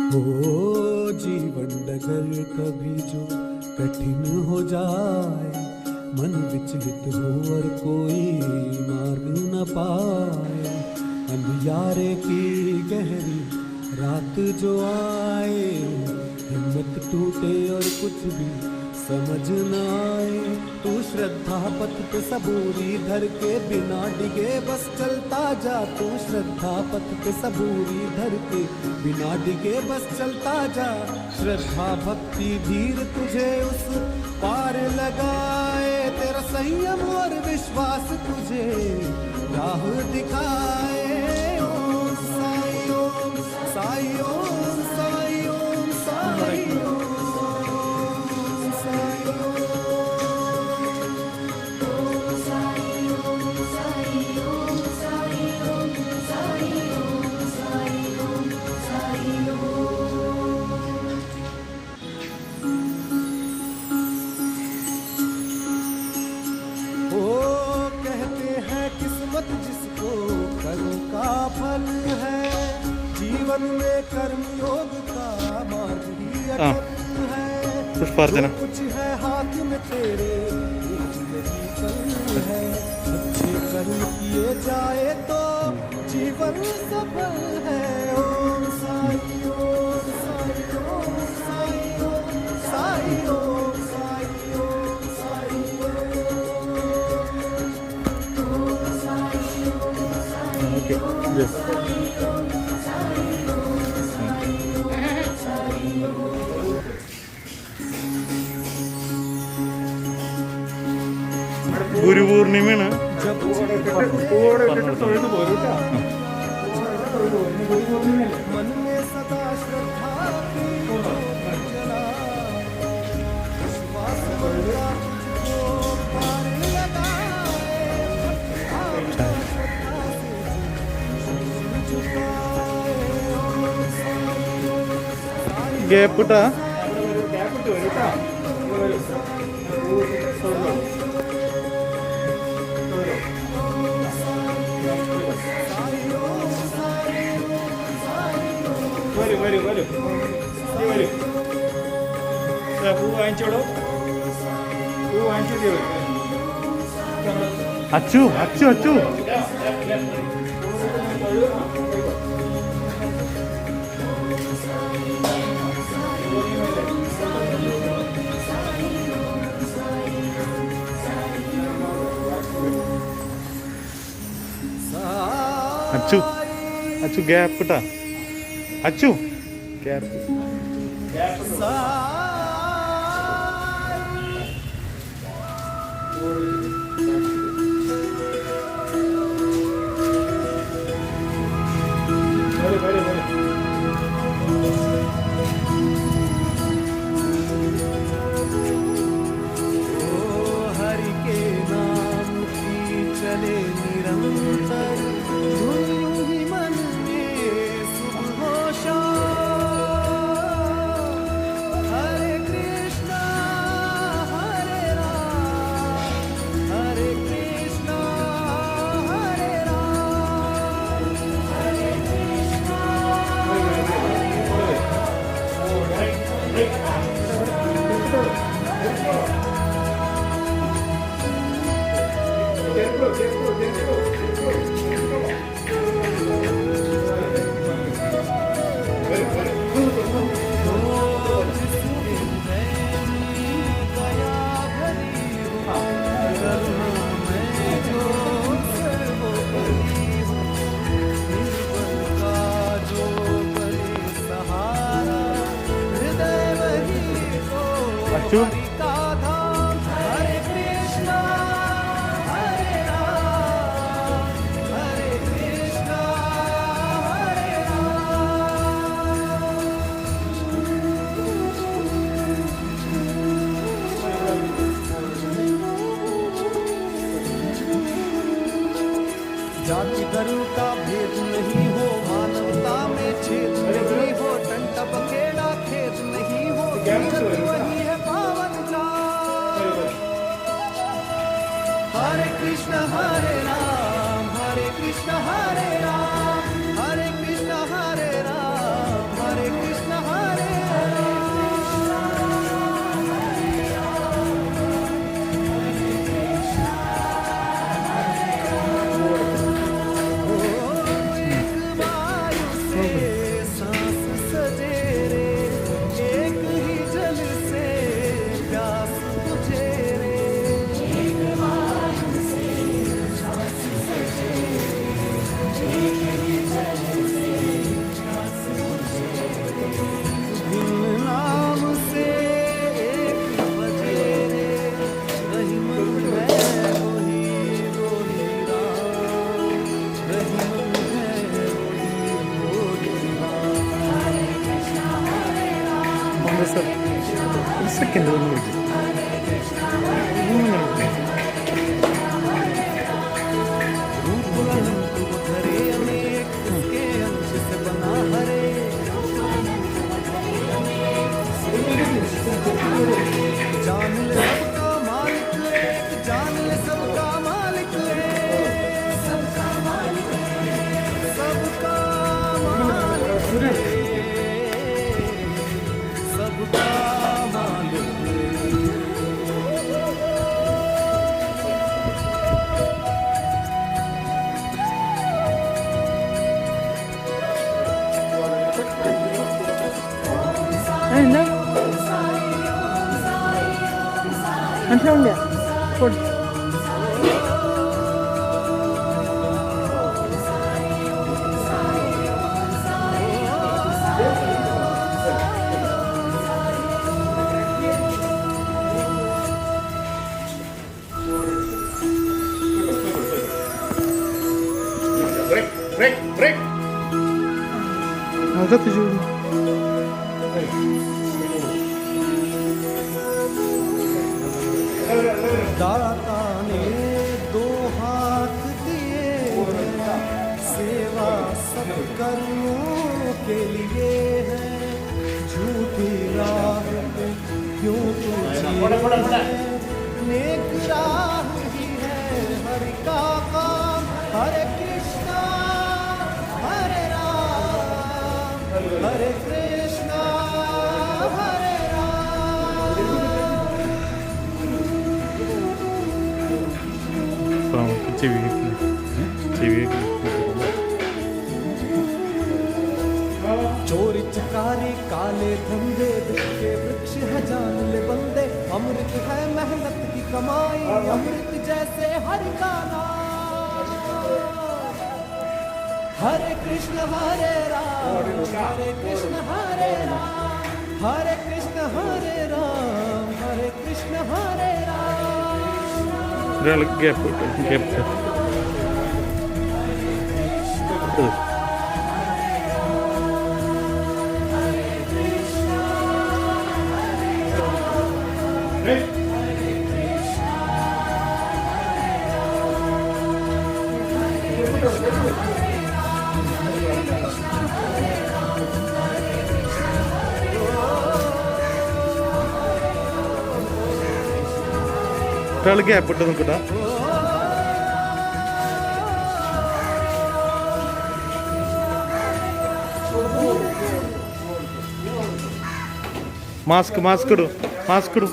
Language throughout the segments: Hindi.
हो जीवन डगर कभी जो कठिन हो जाए, मन विचलित हो और कोई मार्ग न पाए, अंधियारे की गहरी रात जो आए, हिम्मत टूटे और कुछ भी समझ न आए, तू श्रद्धा पथ पे सबूरी धर के बिना डिगे बस चलता जा, तू श्रद्धा पथ पे सबूरी धर के बिना डिगे बस चलता जा, श्रद्धा भक्ति धीर तुझे उस पार लगाए, तेरा संयम और विश्वास तुझे राह दिखाए। ओम साई ओम साई ओम साई ओम साई ओम जिसको कर्म का फल है, जीवन में कर्म योग का मार्ग ही अटल है, जो कुछ है हाथ में तेरे यही कल है, अच्छे कर्म किए जाए तो जीवन सफल है। ओम साई ओम साई ओम साई ओम साई ओम साई ओम साई ഗുരു പൂർണിമയാണ്. मन में सदा श्रद्धा की जला, विश्वास बड़ा तुझको पार लगाए, ഗ്യാപ്പ് ഇട്ടാ പൂ വാങ്ങിച്ചോടോ, പൂ വാങ്ങിച്ചോ. അച്ചു അച്ചു അച്ചു അച്ചു അച്ചു ഗ്യാപ്പ് ഇട്ടാ അച്ചു ഗ്യാപ്പ്. हरि के नाम की चले निरंतर, धुन यूं ही मन में सुबह शाम, हरे कृष्णा हरे राम, हरे कृष्णा हरे राम, हरे कृष्णा അച്ചു जाति धर्म का भेद नहीं हो, मानवता में छेद नहीं हो, टंटा बकेड़ा खेद नहीं हो, तीर्थ वही है पावन जान। हरे कृष्ण हरे राम, हरे कृष्ण हरे राम, हरे कृष्ण हरे राम, हरे कृष्ण रहीम है वही भोलेनाथ। ಒಂದು ಸರ್ ಒಂದು ಸೆಕೆಂಡ್ ಒಂದು रूप अनंत वो धरे अनेक, उसके अंश से बना हर एक। जान ले सबका मालिक एक, जान ले सबका मालिक एक, सबका मालिक एक, सबका मालिक एक, सबका मालिक एक। എന്താ മനസ്സിലാവില്ല കൊടു അകത്ത് ജോലി दाता ने दो हाथ दिए हैं, सेवा सब कर्मों के लिए है। झूठी राह पे क्यों तू चले, नेक राह ही है हरि का काम। हरे कृष्णा हरे राम, हरे कृष्णा हरे राम। ചെവി चोरी चकारी काले धंधे, विष के वृक्ष है जान ले बंदे। अमृत है मेहनत की कमाई, अमृत जैसे हरि का नाम। हरे कृष्ण हरे राम, हरे कृष्ण हरे राम, हरे कृष्ण हरे राम, हरे कृष्ण हरे राम। ഒരാൾ ഗ്യാപ്പ് ഗ്യാപ്പ് ഒരാൾ ഗ്യാപ്പ് ഇട്ട് നോക്കട്ടാ മാസ്ക് മാസ്ക് ഇടൂ മാസ്ക് ഇടൂ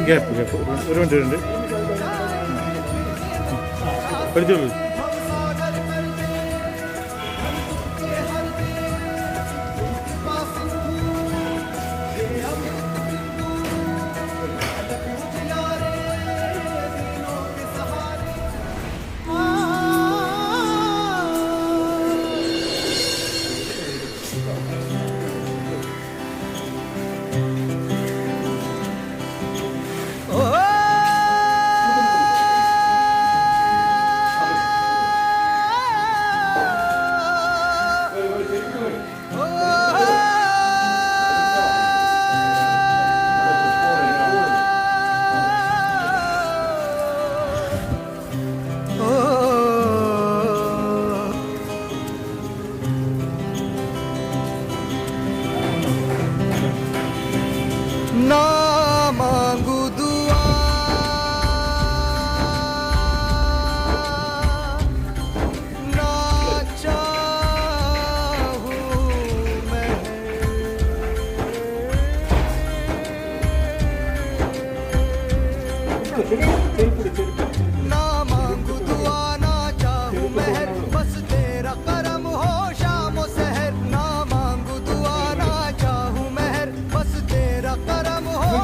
ഗ്യാപ്പ് ഗ്യാപ്പ് ഒരു മിനിറ്റ് ഉണ്ട് പഠിച്ചോളൂ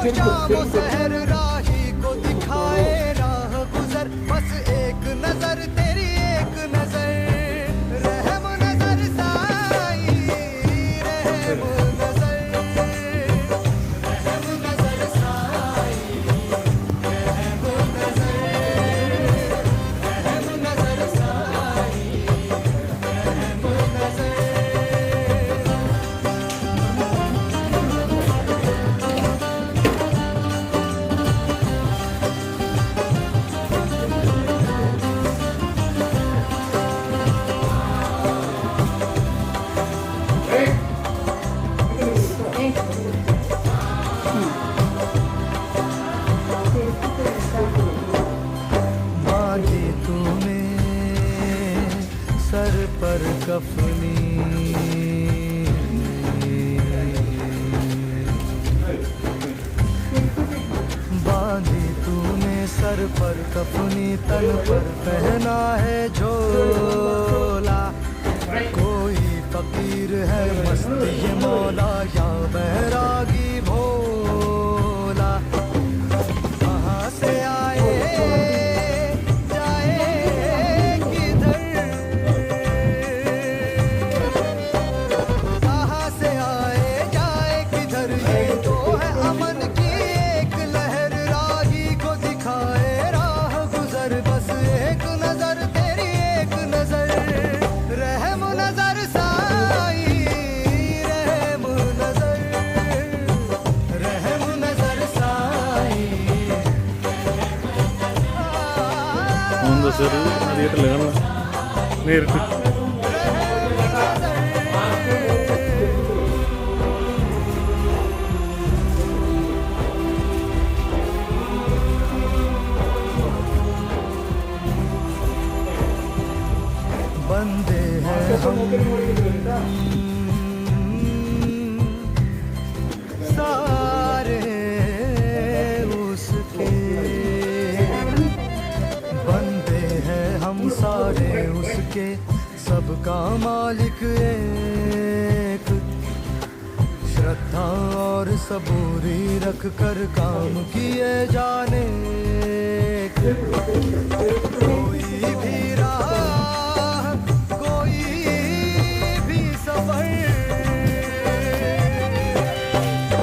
शाम शहर राही को दिखाए राह गुजर बस एक नजर तेरी एक नजर रहम नजर साई रहम नजर साई रहम नजर साई रहम नजर बांधी तूने सर पर कफनी बांधी तूने सर पर कफनी तन पर पहना है झोला कोई फकीर है मस्त ये मौला या बैरागी भोला कहाँ से आए जाए किधर कहाँ से आए जाए किधर ये तो है अमन की एक लहर राही को दिखाए राह गुजर बस एक नजर तेरी एक नजर रहम नजर साई रहम नजर साई എന്താ സാർ അറിയത്തില്ല കാണാം നേരിട്ട് बंदे हैं हम सारे उसके बंदे हैं हम सारे उसके सबका मालिक एक श्रद्धा और सबूरी रख कर काम किए जाने कोई भी राह कोई भी सफर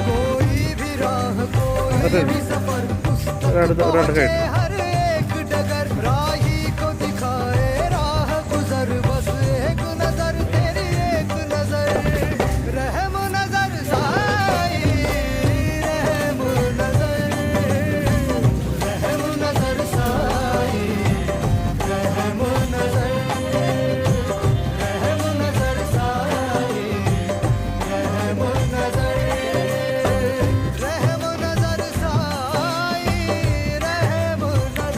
कोई भी राह कोई भी सफर उस तक पहुंचे हर एक डगर राही को दिखाए राह गुजर बस एक नजर तेरी एक नजर रहम नजर साई रहम नजर साई रहम नजर साई रहम नजर साई रहम नजर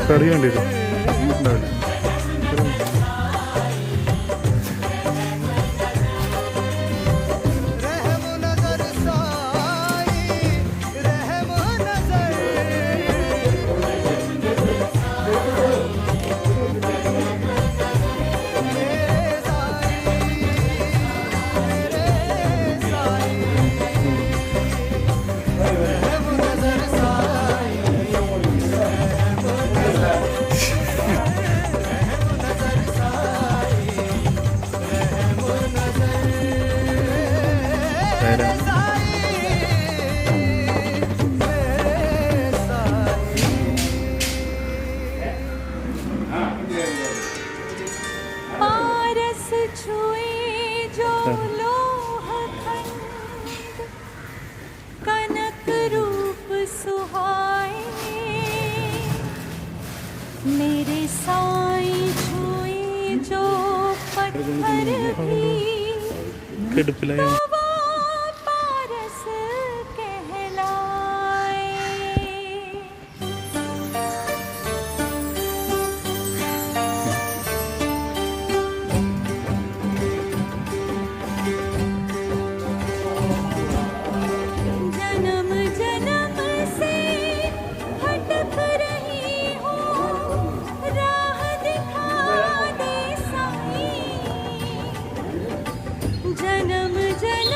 സ്റ്റഡി വേണ്ടിയിട്ട് ഉണ്ടാവില്ല रहम नजर साई रहम नजर मेरे साई रहम नजर साई पारस छुए जो लोह खंड कनक रूप सुहाए मेरे साई छुए जो पत्थर भी കെടുപ്പിലായ तो वो पारस कहलाए जन्म जन्म से भटक रही हूँ राह दिखा दे साईं जन्म जन्म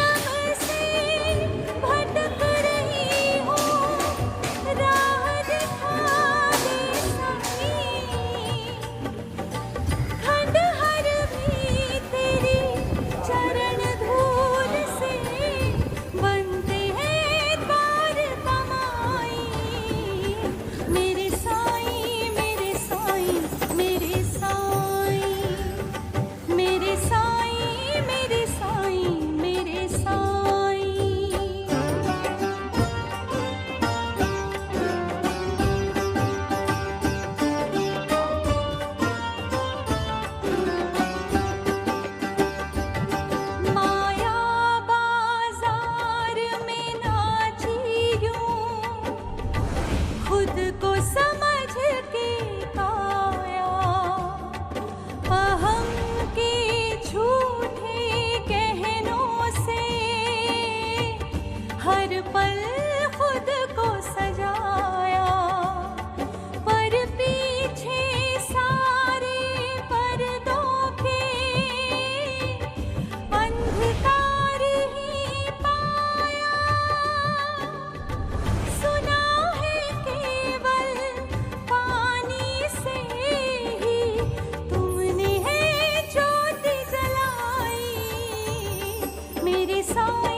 साए